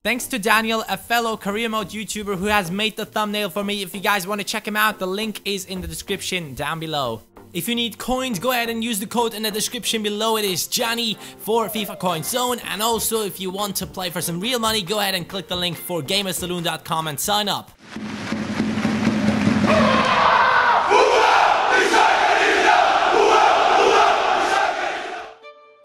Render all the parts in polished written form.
Thanks to Daniel, a fellow career mode YouTuber who has made the thumbnail for me. If you guys want to check him out, the link is in the description down below. If you need coins, go ahead and use the code in the description below. It is Johnny for FIFA Coin Zone. And also, if you want to play for some real money, go ahead and click the link for gamersaloon.com and sign up.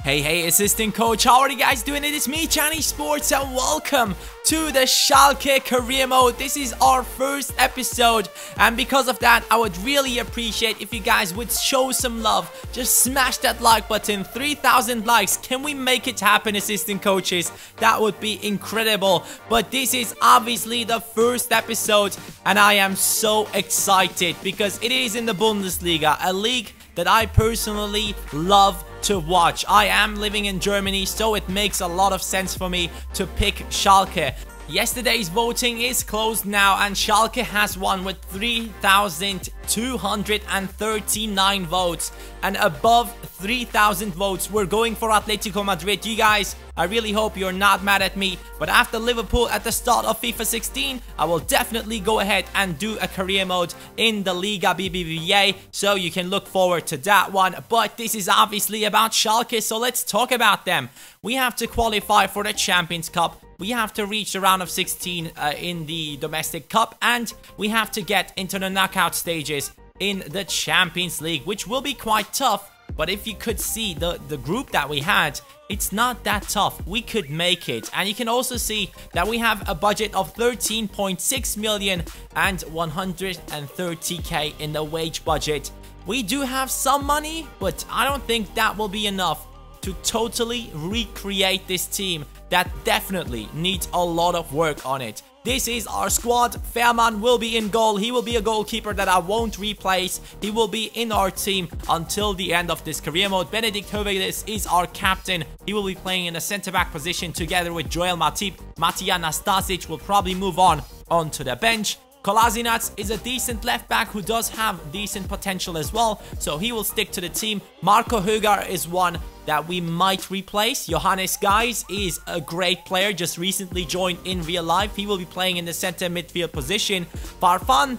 Hey, assistant coach, how are you guys doing? It is me, CaniSports, and welcome to the Schalke career mode. This is our first episode, and because of that, I would really appreciate if you guys would show some love. Just smash that like button. 3,000 likes. Can we make it happen, assistant coaches? That would be incredible. But this is obviously the first episode, and I am so excited because it is in the Bundesliga, a league that I personally love to watch. I am living in Germany, so it makes a lot of sense for me to pick Schalke. Yesterday's voting is closed now, and Schalke has won with 3,239 votes. And above 3,000 votes, we're going for Atletico Madrid. You guys, I really hope you're not mad at me, but after Liverpool at the start of FIFA 16, I will definitely go ahead and do a career mode in the Liga BBVA, so you can look forward to that one. But this is obviously about Schalke, so let's talk about them. We have to qualify for the Champions Cup. We have to reach the round of 16 in the domestic cup, and we have to get into the knockout stages in the Champions League, which will be quite tough. But if you could see the group that we had, it's not that tough. We could make it. And you can also see that we have a budget of 13.6 million and 130k in the wage budget. We do have some money, but I don't think that will be enough to totally recreate this team that definitely needs a lot of work on it. This is our squad. Fährmann will be in goal. He will be a goalkeeper that I won't replace. He will be in our team until the end of this career mode. Benedikt Höwedes is our captain. He will be playing in the centre-back position together with Joel Matip. Matija Nastasic will probably move on onto the bench. Kolasinac is a decent left back who does have decent potential as well, so he will stick to the team. Marco Höger is one that we might replace. Johannes Geis is a great player, just recently joined in real life. He will be playing in the center midfield position. Farfan,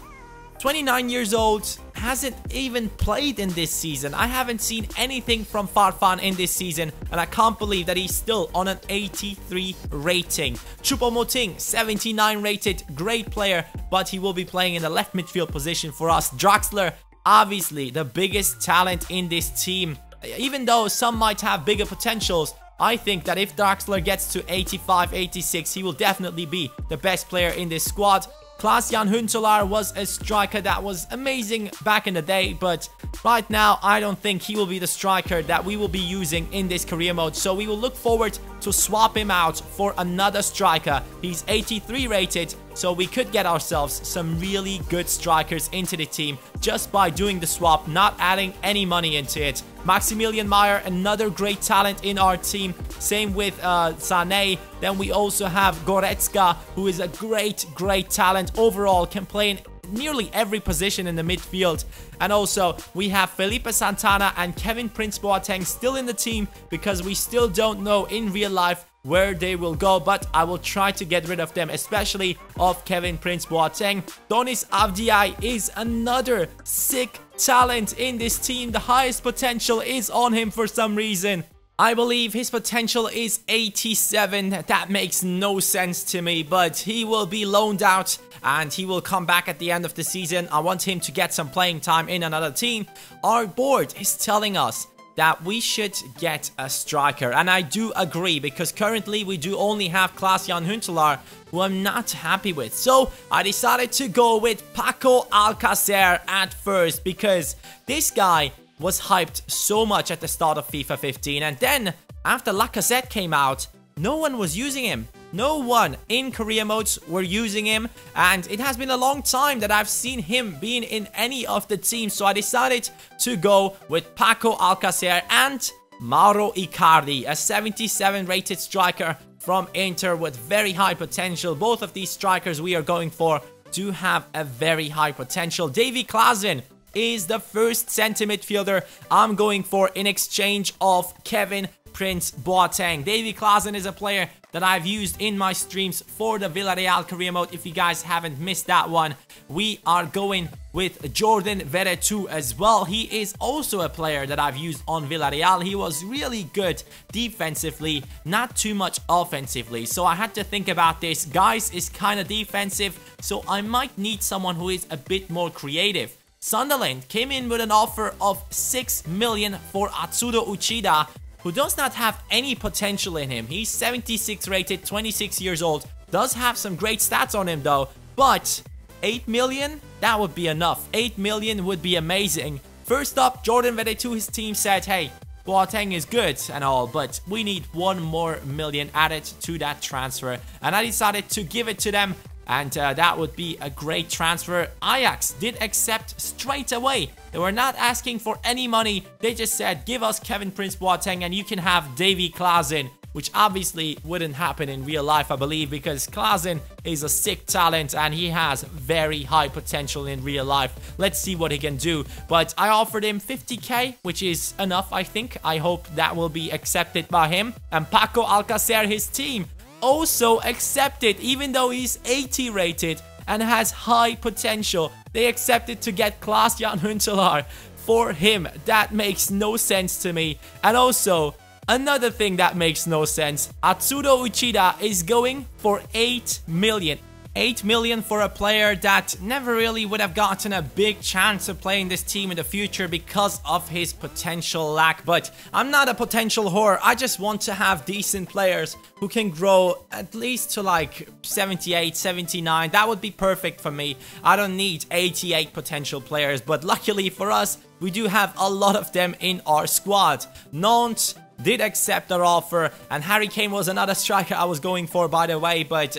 29 years old, hasn't even played in this season. I haven't seen anything from Farfan in this season, and I can't believe that he's still on an 83 rating. Choupo-Moting, 79 rated, great player, but he will be playing in the left midfield position for us. Draxler, obviously the biggest talent in this team. Even though some might have bigger potentials, I think that if Draxler gets to 85, 86, he will definitely be the best player in this squad. Klaas-Jan Huntelaar was a striker that was amazing back in the day, but right now I don't think he will be the striker that we will be using in this career mode, so we will look forward to swap him out for another striker. He's 83 rated, so we could get ourselves some really good strikers into the team just by doing the swap, not adding any money into it. Maximilian Meyer, another great talent in our team. Same with Sané. Then we also have Goretzka, who is a great talent overall, can play in nearly every position in the midfield. And also we have Felipe Santana and Kevin Prince Boateng still in the team because we still don't know in real life where they will go, but I will try to get rid of them, especially of Kevin Prince Boateng. Donis Avdiay is another sick talent in this team. The highest potential is on him for some reason. I believe his potential is 87. That makes no sense to me, but he will be loaned out and he will come back at the end of the season. I want him to get some playing time in another team. Our board is telling us that we should get a striker, and I do agree because currently we do only have Klaas-Jan Huntelaar, who I'm not happy with. So I decided to go with Paco Alcacer at first because this guy was hyped so much at the start of FIFA 15, and then after Lacazette came out, no one was using him. No one in career modes were using him, and it has been a long time that I've seen him being in any of the teams, so I decided to go with Paco Alcacer and Mauro Icardi, a 77 rated striker from Inter with very high potential. Both of these strikers we are going for do have a very high potential. Davy Klaassen is the first center midfielder I'm going for in exchange of Kevin Prince Boateng. Davy Klaassen is a player that I've used in my streams for the Villarreal career mode. If you guys haven't missed that one, we are going with Jordan Veretout as well. He is also a player that I've used on Villarreal. He was really good defensively, not too much offensively. So I had to think about this. Guys is kind of defensive, so I might need someone who is a bit more creative. Sunderland came in with an offer of 6 million for Atsudo Uchida, who does not have any potential in him. He's 76 rated, 26 years old, does have some great stats on him though, but 8 million? That would be enough. 8 million would be amazing. First up, Jordan Veretout, his team said, hey, Boateng is good and all, but we need 1 more million added to that transfer. And I decided to give it to them, and that would be a great transfer. Ajax did accept straight away. They were not asking for any money. They just said, give us Kevin Prince Boateng and you can have Davy Klaassen, which obviously wouldn't happen in real life, I believe, because Klaassen is a sick talent and he has very high potential in real life. Let's see what he can do. But I offered him 50k, which is enough, I think. I hope that will be accepted by him. And Paco Alcacer, his team, also accepted, even though he's 80 rated and has high potential. They accepted to get Klaas-Jan Huntelaar for him. That makes no sense to me. And also, another thing that makes no sense, Atsudo Uchida is going for 8 million. 8 million for a player that never really would have gotten a big chance of playing this team in the future because of his potential lack. But I'm not a potential whore. I just want to have decent players who can grow at least to like 78, 79. That would be perfect for me. I don't need 88 potential players, but luckily for us, we do have a lot of them in our squad. Nantes did accept our offer, and Harry Kane was another striker I was going for, by the way, but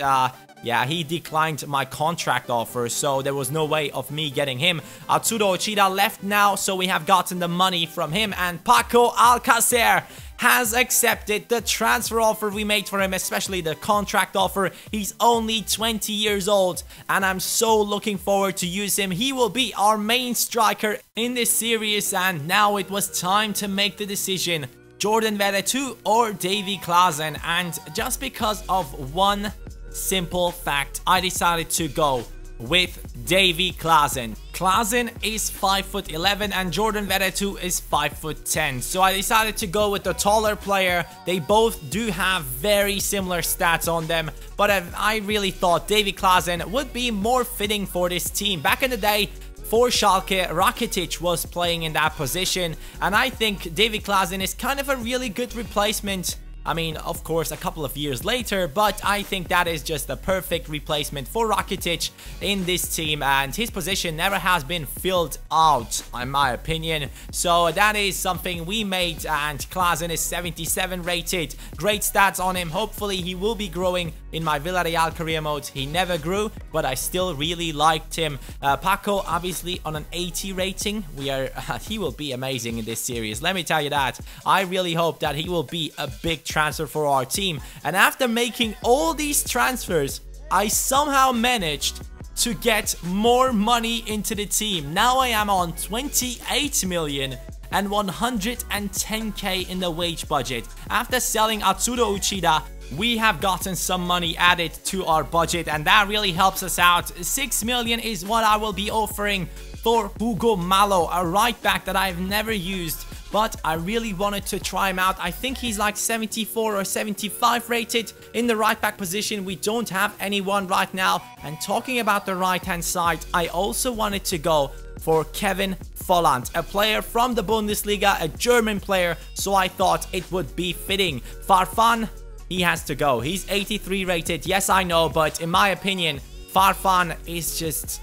yeah, he declined my contract offer, so there was no way of me getting him. Atsudo Uchida left now, so we have gotten the money from him, and Paco Alcacer has accepted the transfer offer we made for him, especially the contract offer. He's only 20 years old, and I'm so looking forward to use him. He will be our main striker in this series, and now it was time to make the decision. Jordan Veretout or Davy Klaassen, and just because of one simple fact, I decided to go with Davy Klaassen. Klaassen is 5'11" and Jordan Veretout is 5'10", so I decided to go with the taller player. They both do have very similar stats on them, but I really thought Davy Klaassen would be more fitting for this team. Back in the day, for Schalke, Rakitic was playing in that position, and I think Davy Klaassen is kind of a really good replacement. I mean, of course, a couple of years later, but I think that is just a perfect replacement for Rakitic in this team, and his position never has been filled out, in my opinion. So that is something we made, and Klaassen is 77 rated. Great stats on him. Hopefully, he will be growing in my Villarreal career mode. He never grew, but I still really liked him. Paco, obviously, on an 80 rating. He will be amazing in this series. Let me tell you that. I really hope that he will be a big transfer for our team. And after making all these transfers, I somehow managed to get more money into the team. Now I am on 28 million and 110k in the wage budget. After selling Atsudo Uchida, we have gotten some money added to our budget, and that really helps us out. 6 million is what I will be offering for Hugo Malo, a right back that I've never used, but I really wanted to try him out. I think he's like 74 or 75 rated in the right back position. We don't have anyone right now. And talking about the right hand side, I also wanted to go for Kevin Volland, a player from the Bundesliga, a German player, so I thought it would be fitting. Farfan, he has to go. He's 83 rated. Yes, I know, but in my opinion, Farfan is just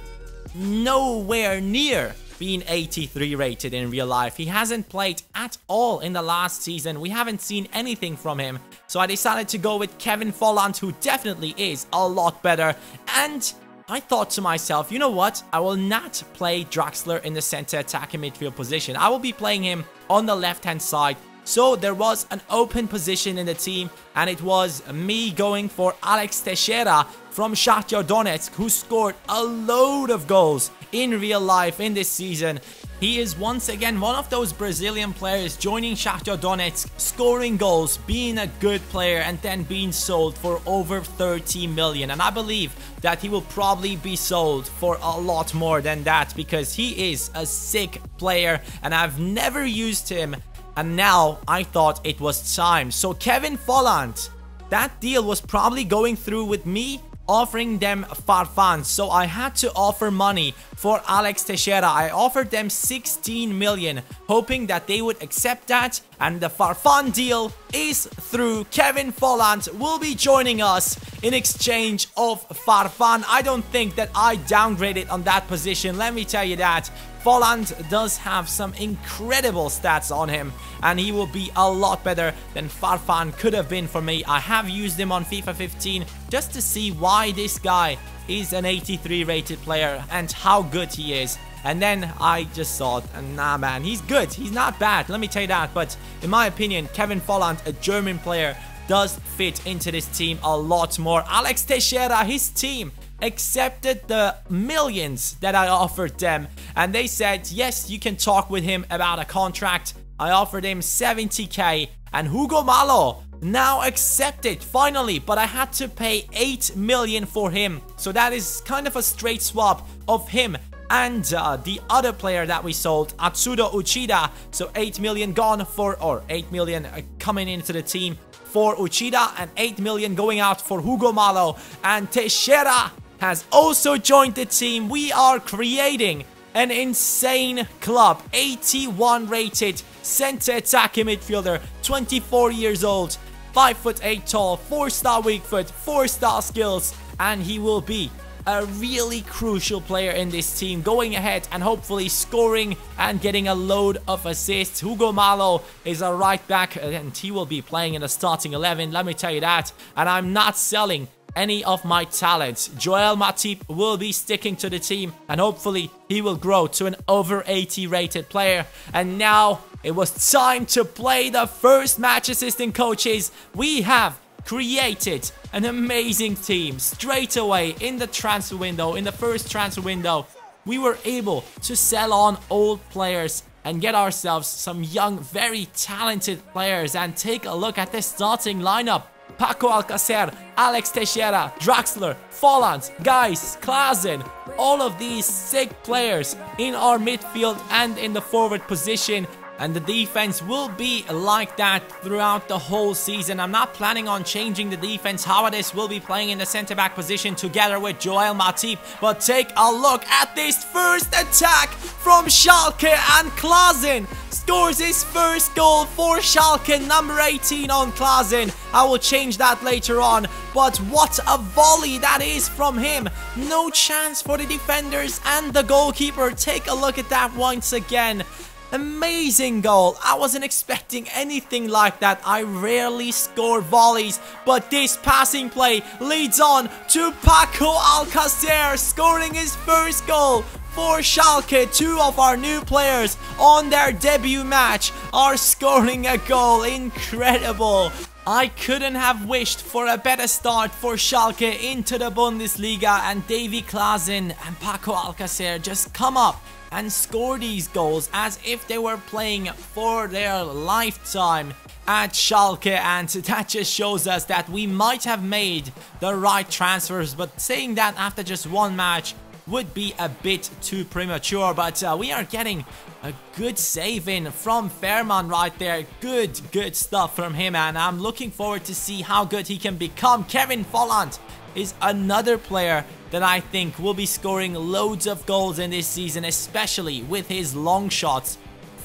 nowhere near being 83 rated in real life. He hasn't played at all in the last season. We haven't seen anything from him. So I decided to go with Kevin Volland, who definitely is a lot better. And I thought to myself, you know what? I will not play Draxler in the center attacking midfield position. I will be playing him on the left-hand side. So there was an open position in the team, and it was me going for Alex Teixeira from Shakhtar Donetsk, who scored a load of goals in real life in this season. He is once again one of those Brazilian players joining Shakhtar Donetsk, scoring goals, being a good player, and then being sold for over 30 million. And I believe that he will probably be sold for a lot more than that, because he is a sick player and I've never used him, and now I thought it was time. So Kevin Volland, that deal was probably going through with me offering them Farfan, so I had to offer money for Alex Teixeira. I offered them 16 million, hoping that they would accept that, and the Farfan deal is through. Kevin Volland will be joining us in exchange of Farfan. I don't think that I downgraded on that position, let me tell you that. Volland does have some incredible stats on him, and he will be a lot better than Farfan could have been for me. I have used him on FIFA 15 just to see why this guy is an 83 rated player and how good he is. And then I just thought, nah man, he's good, he's not bad, let me tell you that. But in my opinion, Kevin Volland, a German player, does fit into this team a lot more. Alex Teixeira, his team accepted the millions that I offered them, and they said yes, you can talk with him about a contract. I offered him 70k, and Hugo Malo now accepted finally, but I had to pay 8 million for him. So that is kind of a straight swap of him and the other player that we sold, Atsudo Uchida. So 8 million gone for, or 8 million coming into the team for Uchida, and 8 million going out for Hugo Malo. And Teixeira has also joined the team. We are creating an insane club. 81 rated center attacking midfielder, 24 years old, 5'8" tall, 4-star weak foot, 4-star skills, and he will be a really crucial player in this team, going ahead and hopefully scoring and getting a load of assists. Hugo Malo is a right back, and he will be playing in the starting 11, let me tell you that. And I'm not selling any of my talents. Joel Matip will be sticking to the team, and hopefully he will grow to an over 80 rated player. And now it was time to play the first match, assistant coaches. We have created an amazing team straight away in the transfer window. In the first transfer window, we were able to sell on old players and get ourselves some young, very talented players. And take a look at the starting lineup. Paco Alcacer, Alex Teixeira, Draxler, Volland, Geis, Klaassen, all of these sick players in our midfield and in the forward position. And the defense will be like that throughout the whole season. I'm not planning on changing the defense. Hawades will be playing in the center-back position together with Joel Matip. But take a look at this first attack from Schalke, and Klaassen scores his first goal for Schalke, number 18 on Klaassen. I will change that later on. But what a volley that is from him. No chance for the defenders and the goalkeeper. Take a look at that once again. Amazing goal. I wasn't expecting anything like that. I rarely score volleys, but this passing play leads on to Paco Alcacer scoring his first goal for Schalke. Two of our new players on their debut match are scoring a goal. Incredible. I couldn't have wished for a better start for Schalke into the Bundesliga, and Davy Klaassen and Paco Alcacer just come up and score these goals as if they were playing for their lifetime at Schalke. And that just shows us that we might have made the right transfers, but saying that after just one match would be a bit too premature. But we are getting a good save in from Fairman right there. Good stuff from him, and I'm looking forward to see how good he can become. Kevin Volland is another player that I think will be scoring loads of goals in this season, especially with his long shots.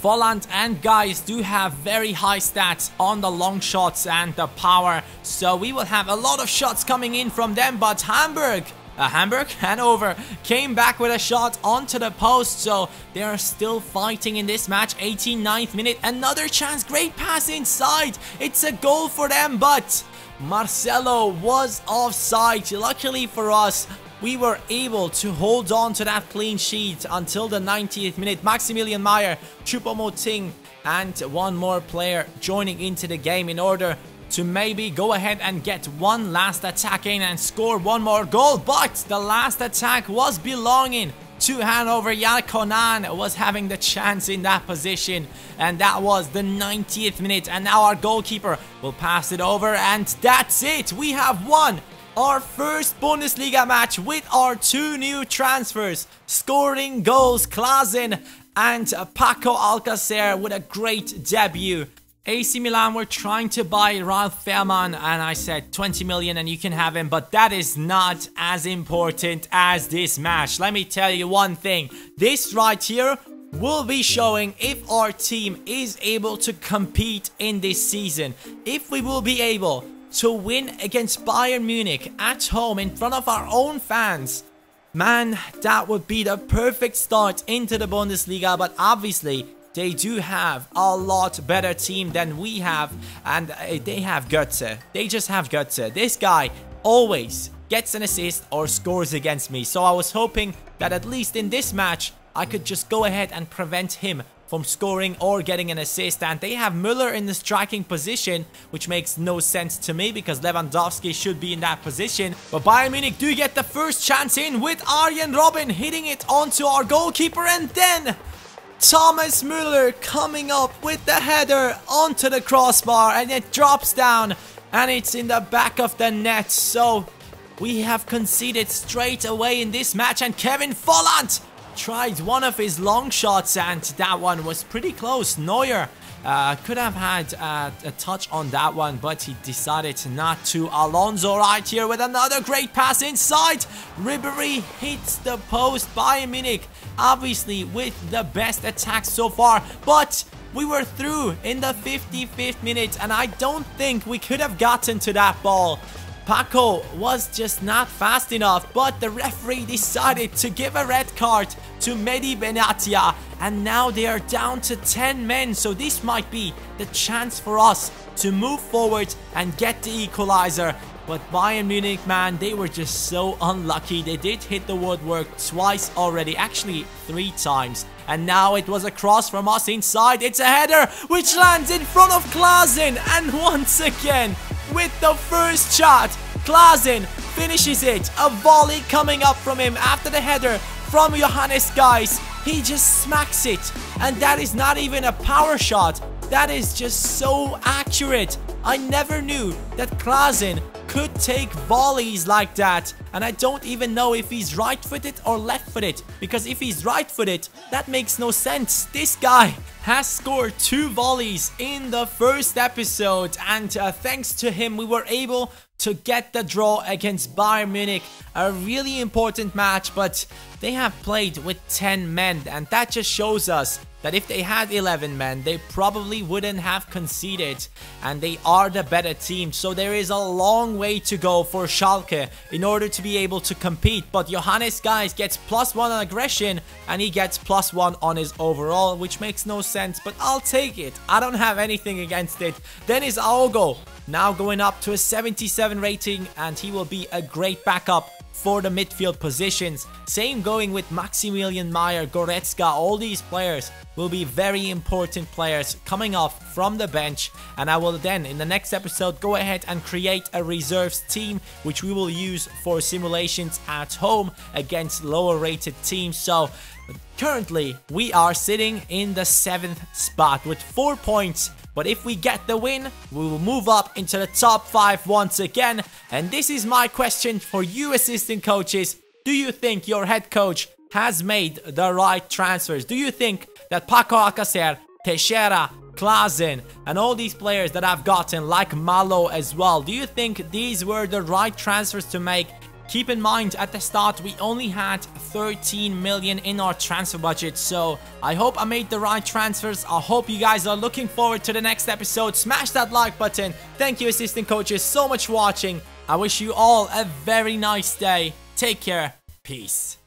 Volland and Geis do have very high stats on the long shots and the power, so we will have a lot of shots coming in from them. But Hanover came back with a shot onto the post, so they are still fighting in this match. 89th minute, another chance, great pass inside, it's a goal for them, but Marcelo was offside. Luckily for us, we were able to hold on to that clean sheet until the 90th minute. Maximilian Meyer, Choupo-Moting, and one more player joining into the game in order to maybe go ahead and get one last attack in and score one more goal. But the last attack was belonging to hand over. Yarkonan was having the chance in that position, and that was the 90th minute. And now our goalkeeper will pass it over, and that's it. We have won our first Bundesliga match with our 2 new transfers, scoring goals. Klaassen and Paco Alcacer with a great debut. AC Milan were trying to buy Ralf Fährmann, and I said 20 million and you can have him, but that is not as important as this match. Let me tell you one thing, this right here will be showing if our team is able to compete in this season, if we will be able to win against Bayern Munich at home in front of our own fans. Man, that would be the perfect start into the Bundesliga, but obviously they do have a lot better team than we have, and they have guts. They just have guts. This guy always gets an assist or scores against me, so I was hoping that at least in this match I could just go ahead and prevent him from scoring or getting an assist. And they have Müller in the striking position, which makes no sense to me because Lewandowski should be in that position. But Bayern Munich do get the first chance in with Arjen Robben hitting it onto our goalkeeper, and then Thomas Müller coming up with the header onto the crossbar, and it drops down and it's in the back of the net. So we have conceded straight away in this match, and Kevin Volland tried one of his long shots and that one was pretty close. Neuer could have had a touch on that one, but he decided not to. Alonso right here with another great pass inside. Ribéry hits the post. Bayern Munich obviously with the best attack so far, but we were through in the 55th minute and I don't think we could have gotten to that ball. Paco was just not fast enough, but the referee decided to give a red card to Mehdi Benatia, and now they are down to 10 men, so this might be the chance for us to move forward and get the equalizer. But Bayern Munich, man, they were just so unlucky. They did hit the woodwork twice already, actually 3 times. And now it was a cross from us inside. It's a header which lands in front of Klaassen, and once again with the first shot, Klaassen finishes it. A volley coming up from him after the header from Johannes Geis. He just smacks it, and that is not even a power shot. That is just so accurate. I never knew that Klaassen could take volleys like that, and I don't even know if he's right-footed or left-footed, because if he's right-footed, that makes no sense. This guy has scored 2 volleys in the first episode, and thanks to him we were able to get the draw against Bayern Munich. A really important match, but they have played with 10 men, and that just shows us that if they had 11 men, they probably wouldn't have conceded, and they are the better team. So there is a long way to go for Schalke in order to be able to compete. But Johannes Geis gets +1 on aggression, and he gets +1 on his overall, which makes no sense, but I'll take it. I don't have anything against it. Then is Aogo, now going up to a 77 rating, and he will be a great backup for the midfield positions. Same going with Maximilian Meyer, Goretzka. All these players will be very important players coming off from the bench, and I will then in the next episode go ahead and create a reserves team which we will use for simulations at home against lower rated teams. So currently we are sitting in the 7th spot with 4 points. But if we get the win, we will move up into the top 5 once again. And this is my question for you assistant coaches. Do you think your head coach has made the right transfers? Do you think that Paco Alcacer, Teixeira, Klaassen, and all these players that I've gotten, like Malo as well, do you think these were the right transfers to make? Keep in mind, at the start, we only had 13 million in our transfer budget. So I hope I made the right transfers. I hope you guys are looking forward to the next episode. Smash that like button. Thank you, assistant coaches, so much for watching. I wish you all a very nice day. Take care. Peace.